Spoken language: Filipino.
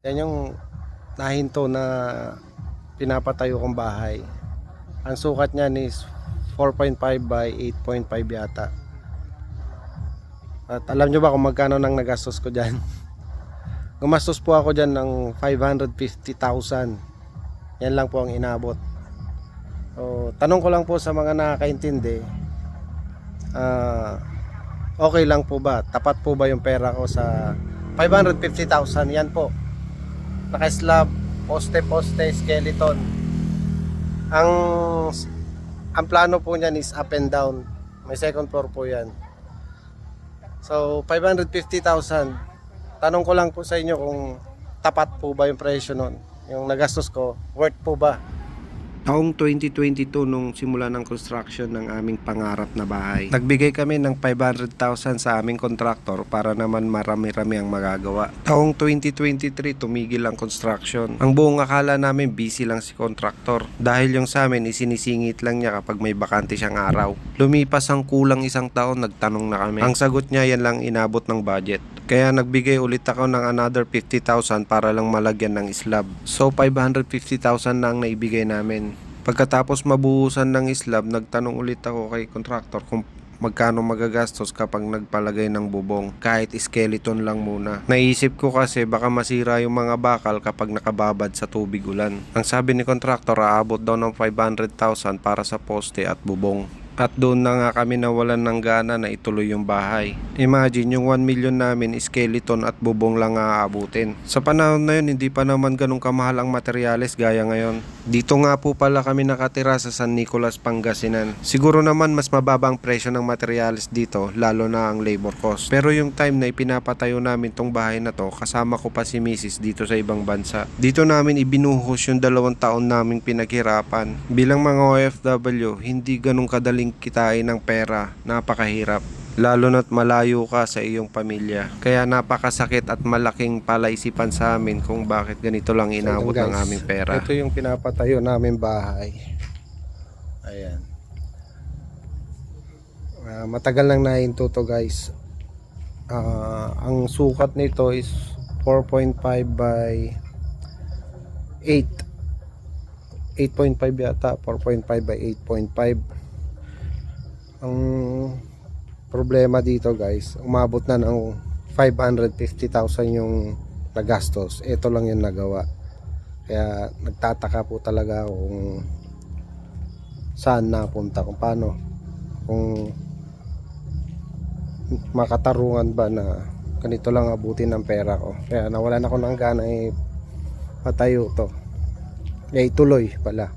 Yan yung nahinto na pinapatayo kong bahay. Ang sukat niyan is 4.5 by 8.5 yata. At alam nyo ba kung magkano nang nagastos ko dyan? Gumastos po ako dyan ng 550,000. Yan lang po ang inabot. So, tanong ko lang po sa mga nakakaintindi, okay lang po ba? Tapat po ba yung pera ko sa 550,000? Yan po. Naka-slab, poste, skeleton. Ang plano po niyan is up and down. May second floor po yan. So 550,000. Tanong ko lang po sa inyo kung tapat po ba yung presyo nun. Yung nagastos ko, worth po ba? Taong 2022 nung simula ng construction ng aming pangarap na bahay, nagbigay kami ng 500,000 sa aming kontraktor para naman marami-rami ang magagawa. Taong 2023 tumigil ang construction. Ang buong akala namin busy lang si kontraktor dahil yung sa amin isinisingit lang niya kapag may bakante siyang araw. Lumipas ang kulang isang taon, nagtanong na kami. Ang sagot niya yan lang inabot ng budget. Kaya nagbigay ulit ako ng another 50,000 para lang malagyan ng slab. So 550,000 na ang naibigay namin. Pagkatapos mabuhusan ng slab, nagtanong ulit ako kay contractor kung magkano magagastos kapag nagpalagay ng bubong, kahit skeleton lang muna. Naisip ko kasi baka masira yung mga bakal kapag nakababad sa tubig ulan. Ang sabi ni contractor, aabot daw ng 500,000 para sa poste at bubong. At doon na nga kami nawalan ng gana na ituloy yung bahay. Imagine yung 1 million namin, skeleton at bubong lang aabutin. Sa panahon na yun, hindi pa naman ganun kamahal ang materyales gaya ngayon. Dito nga po pala kami nakatira sa San Nicolas, Pangasinan. Siguro naman mas mababang presyo ng materyales dito, lalo na ang labor cost. Pero yung time na ipinapatayo namin tong bahay na to, kasama ko pa si Mrs. dito sa ibang bansa. Dito namin ibinuhos yung 2 taon naming pinaghirapan. Bilang mga OFW, hindi ganun kadaling kitain ng pera, napakahirap. Lalo na't malayo ka sa iyong pamilya. Kaya napakasakit at malaking palaisipan sa amin kung bakit ganito lang inabot ng aming pera. Ito yung pinapatayo namin bahay. Ayan. Matagal lang nahinto to guys. Ang sukat nito is 4.5 by 8. 8.5 yata. 4.5 by 8.5. Ang problema dito guys, umabot na ng 550,000 yung nagastos. Ito lang yung nagawa. Kaya nagtataka po talaga kung saan napunta, kung paano, kung makatarungan ba na ganito lang abutin ng pera ko. Kaya nawalan ako ng gana patayo to. Ituloy pala.